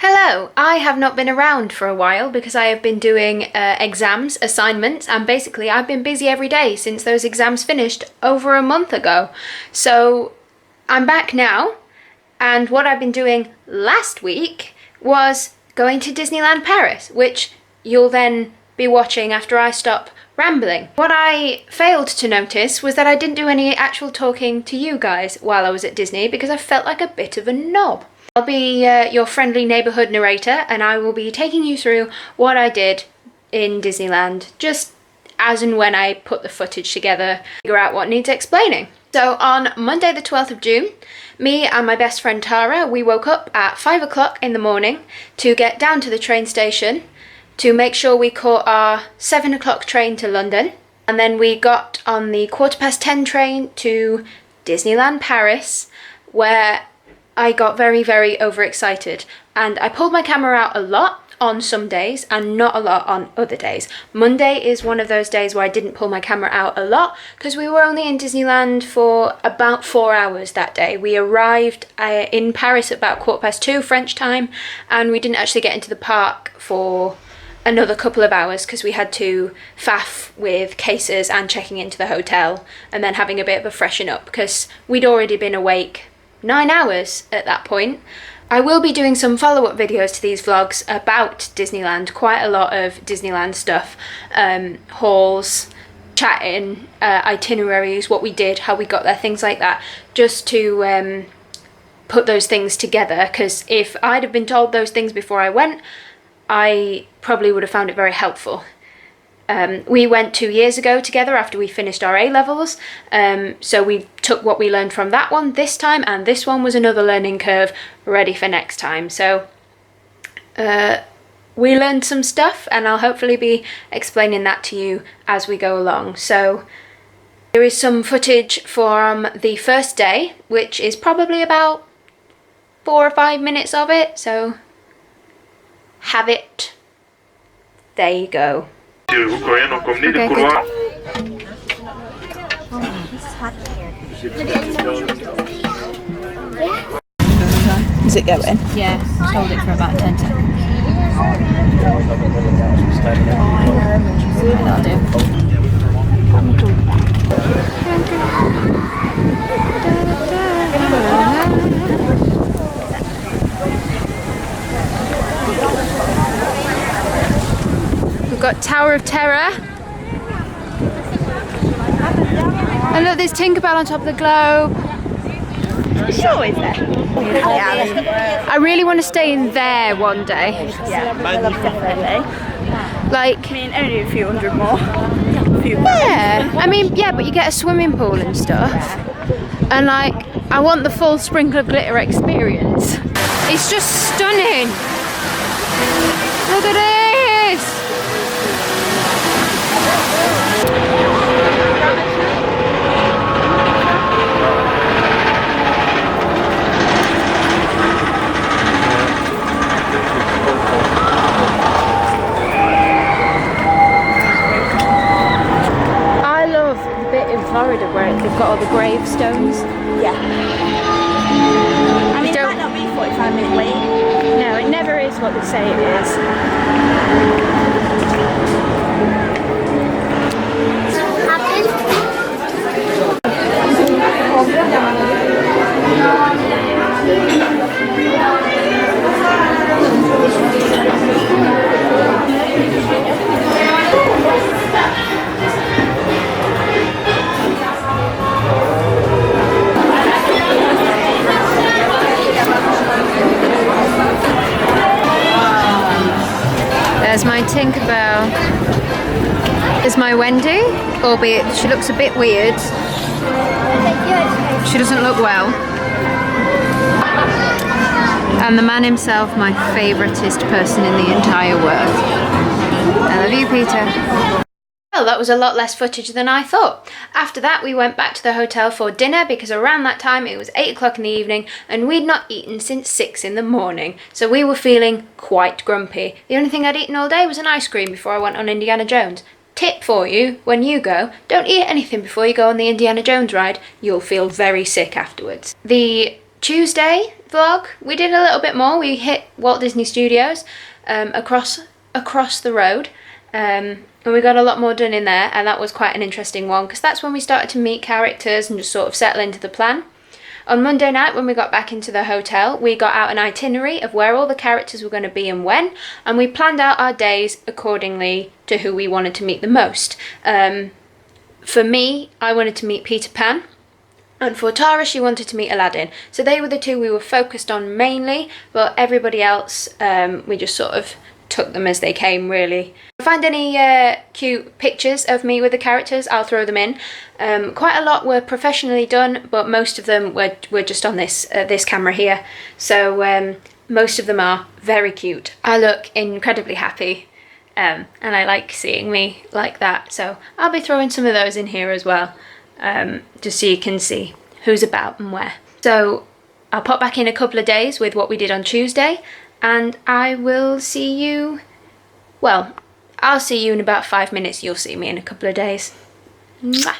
Hello! I have not been around for a while because I have been doing exams, assignments, and basically I've been busy every day since those exams finished over a month ago. So I'm back now, and what I've been doing last week was going to Disneyland Paris, which you'll then be watching after I stop rambling. What I failed to notice was that I didn't do any actual talking to you guys while I was at Disney because I felt like a bit of a knob. I'll be your friendly neighbourhood narrator, and I will be taking you through what I did in Disneyland, just as and when I put the footage together, figure out what needs explaining. So on Monday the 12th of June, me and my best friend Tara, we woke up at 5 o'clock in the morning to get down to the train station to make sure we caught our 7 o'clock train to London, and then we got on the 10:15 train to Disneyland Paris, where I got very, very overexcited, and I pulled my camera out a lot on some days and not a lot on other days. Monday is one of those days where I didn't pull my camera out a lot because we were only in Disneyland for about 4 hours that day. We arrived in Paris at about 2:15 French time, and we didn't actually get into the park for another couple of hours because we had to faff with cases and checking into the hotel and then having a bit of a freshen up because we'd already been awake 9 hours at that point. I will be doing some follow-up videos to these vlogs about Disneyland, quite a lot of Disneyland stuff, hauls, chatting, itineraries, what we did, how we got there, things like that, just to put those things together, because if I'd have been told those things before I went, I probably would have found it very helpful. We went 2 years ago together after we finished our A-levels, so we took what we learned from that one this time, and this one was another learning curve ready for next time. So we learned some stuff, and I'll hopefully be explaining that to you as we go along. So there is some footage from the first day, which is probably about 4 or 5 minutes of it, so have it. There you go. Okay, good. Is it going? Yeah, hold it for about 10 seconds. That'll do. We've got Tower of Terror. And look, there's Tinkerbell on top of the globe. It's always there. I really want to stay in there one day. Yeah, definitely. Like, I mean, only a few hundred more. yeah, I mean, yeah, but you get a swimming pool and stuff. And like, I want the full sprinkle of glitter experience. It's just stunning. Look at this. I love the bit in Florida where they've got all the gravestones. Yeah. I mean, it might not be 45-minute wait. No, it never is what they say it is. There's my Tinkerbell. There's my Wendy, albeit she looks a bit weird. She doesn't look well. And the man himself, my favouriteest person in the entire world. I love you, Peter. Well, that was a lot less footage than I thought. After that, we went back to the hotel for dinner because around that time it was 8 o'clock in the evening and we'd not eaten since 6 in the morning. So we were feeling quite grumpy. The only thing I'd eaten all day was an ice cream before I went on Indiana Jones. Tip for you, when you go, don't eat anything before you go on the Indiana Jones ride. You'll feel very sick afterwards. The Tuesday vlog, we did a little bit more. We hit Walt Disney Studios across the road, and we got a lot more done in there, and that was quite an interesting one because that's when we started to meet characters and just sort of settle into the plan. On Monday night, when we got back into the hotel, we got out an itinerary of where all the characters were going to be and when, and we planned out our days accordingly to who we wanted to meet the most. For me, I wanted to meet Peter Pan, and for Tara, she wanted to meet Aladdin. So they were the two we were focused on mainly, but everybody else, we just sort of took them as they came, really. If I find any cute pictures of me with the characters, I'll throw them in. Quite a lot were professionally done, but most of them were just on this camera here. So most of them are very cute. I look incredibly happy, and I like seeing me like that. So I'll be throwing some of those in here as well, just so you can see who's about and where. So I'll pop back in a couple of days with what we did on Tuesday, and I will see you, well, I'll see you in about 5 minutes. You'll see me in a couple of days. Mwah.